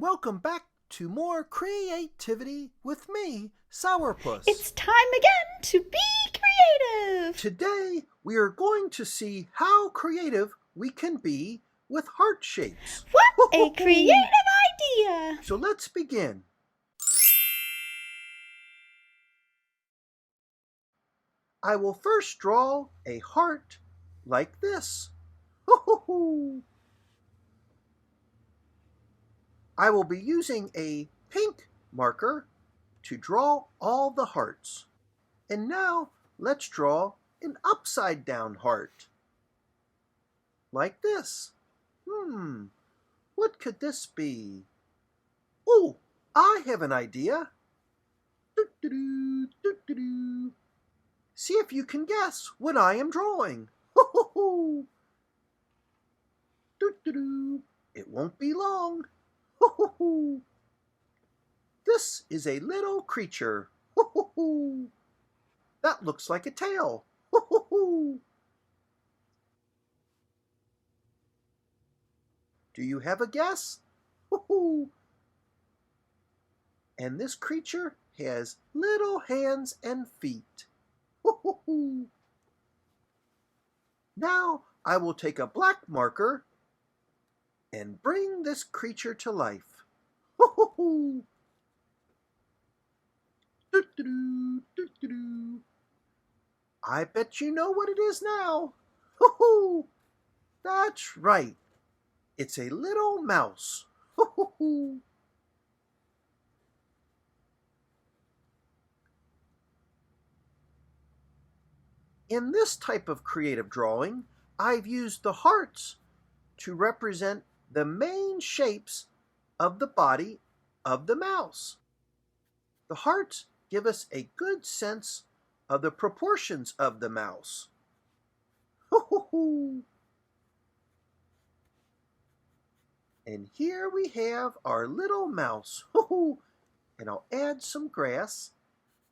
welcome back to more creativity with me, Sourpuss. It's time again to be creative! Today, we are going to see how creative we can be with heart shapes. What a creative idea! So let's begin. I will first draw a heart like this. I will be using a pink marker to draw all the hearts. And now let's draw an upside down heart. Like this. What could this be? Oh, I have an idea. Doo-doo-doo, doo-doo-doo. See if you can guess what I am drawing. Doo-doo-doo. It won't be long. This is a little creature. That looks like a tail. Do you have a guess? And this creature has little hands and feet. Now I will take a black marker and bring this creature to life. Doo-doo-doo, doo-doo-doo. I bet you know what it is now. That's right. It's a little mouse. In this type of creative drawing, I've used the hearts to represent the main shapes of the body of the mouse. The hearts give us a good sense of the proportions of the mouse. And here we have our little mouse. And I'll add some grass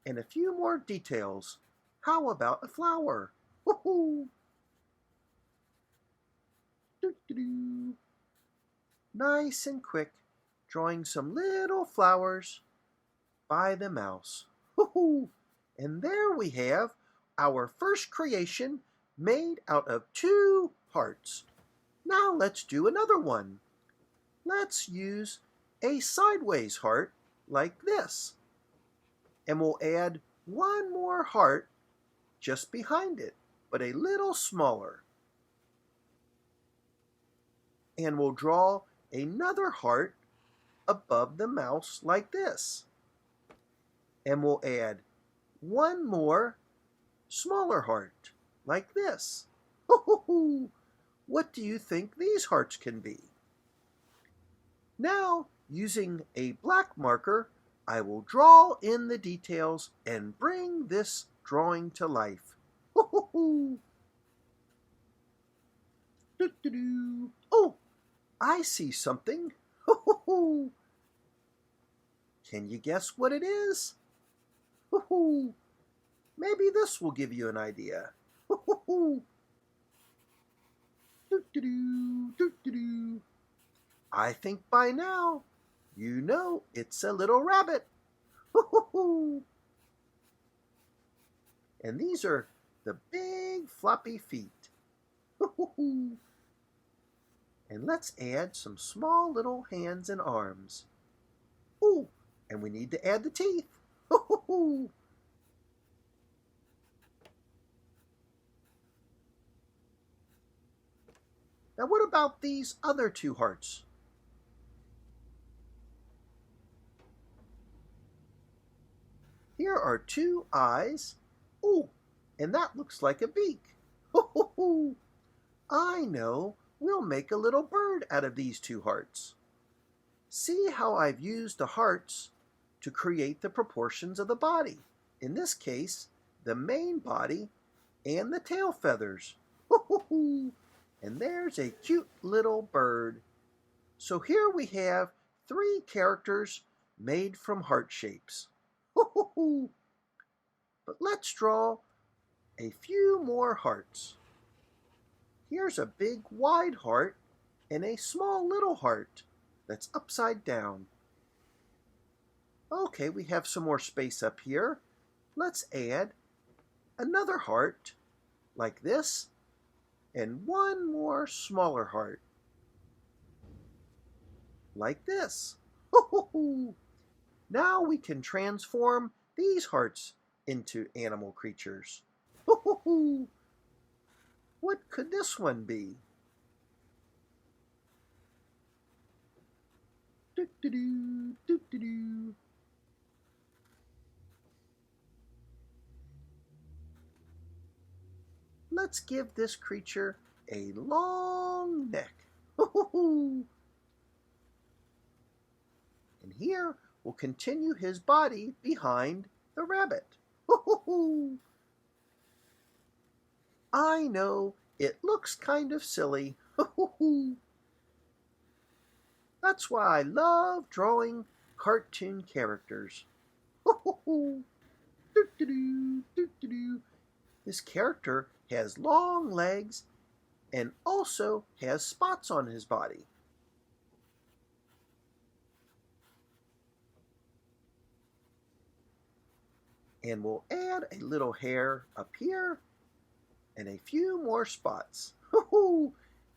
and a few more details. How about a flower? Doo-doo-doo. Nice and quick, drawing some little flowers by the mouse. And there we have our first creation made out of 2 hearts. Now let's do another one. Let's use a sideways heart like this. And we'll add one more heart just behind it, but a little smaller. And we'll draw another heart above the mouse like this. And we'll add one more smaller heart like this. What do you think these hearts can be? Now, using a black marker, I will draw in the details and bring this drawing to life. Oh, I see something. Can you guess what it is? Maybe this will give you an idea. I think by now you know it's a little rabbit. And these are the big floppy feet. And let's add some small little hands and arms. Ooh, and we need to add the teeth. Now what about these other 2 hearts? Here are 2 eyes. Ooh, and that looks like a beak. I know, we'll make a little bird out of these 2 hearts. See how I've used the hearts to create the proportions of the body. In this case, the main body and the tail feathers. And there's a cute little bird. So here we have 3 characters made from heart shapes. But let's draw a few more hearts. Here's a big wide heart and a small little heart. that's upside down. Okay, we have some more space up here. Let's add another heart like this and one more smaller heart like this. Now we can transform these hearts into animal creatures. What could this one be? Do-do-do, do-do-do. Let's give this creature a long neck. And here we'll continue his body behind the rabbit. I know it looks kind of silly. That's why I love drawing cartoon characters. This character has long legs and also has spots on his body. And we'll add a little hair up here and a few more spots.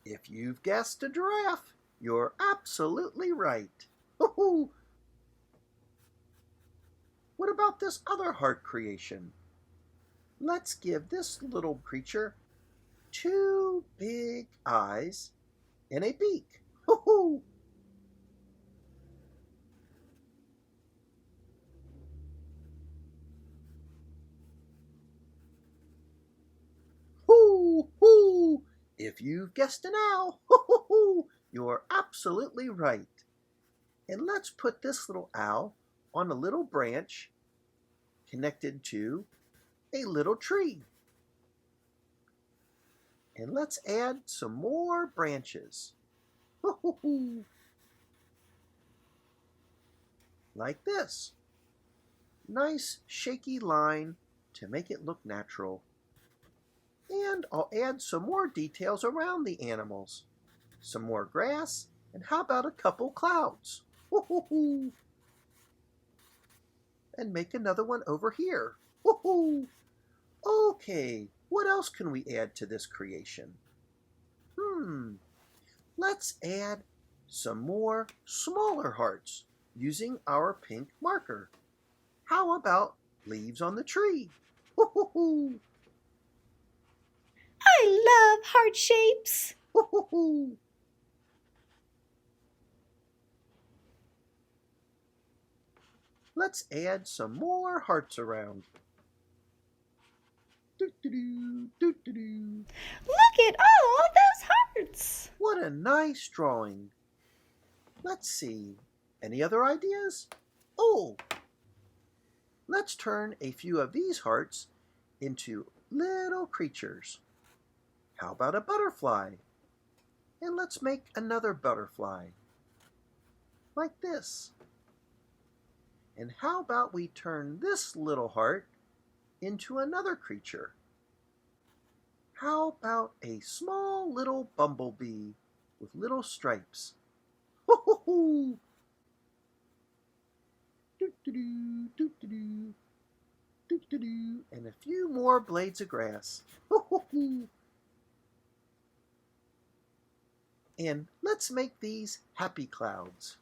If you've guessed a giraffe, you're absolutely right. What about this other heart creation? Let's give this little creature 2 big eyes and a beak. If you've guessed an owl, you're absolutely right. And let's put this little owl on a little branch connected to a little tree. And let's add some more branches. Like this. Nice shaky line to make it look natural. And I'll add some more details around the animals. Some more grass, and how about a couple clouds? And make another one over here. Okay, what else can we add to this creation? Let's add some more smaller hearts using our pink marker. How about leaves on the tree? I love heart shapes. Let's add some more hearts around. Look at all those hearts. What a nice drawing. Let's see. Any other ideas? Oh, let's turn a few of these hearts into little creatures. How about a butterfly? And let's make another butterfly. Like this. And how about we turn this little heart into another creature? How about a small little bumblebee with little stripes? And a few more blades of grass. And let's make these happy clouds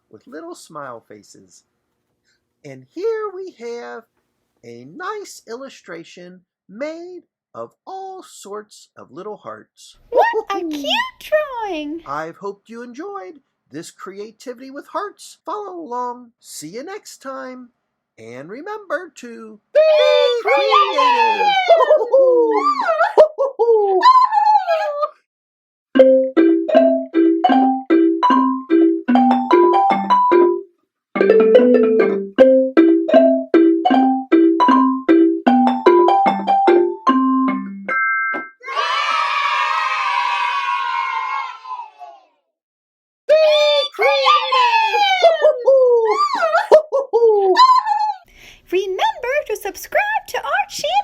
with little smile faces. And here we have a nice illustration made of all sorts of little hearts. What a cute drawing. I've hoped you enjoyed this creativity with hearts. Follow along. See you next time. And remember to be creative. Remember to subscribe to our channel.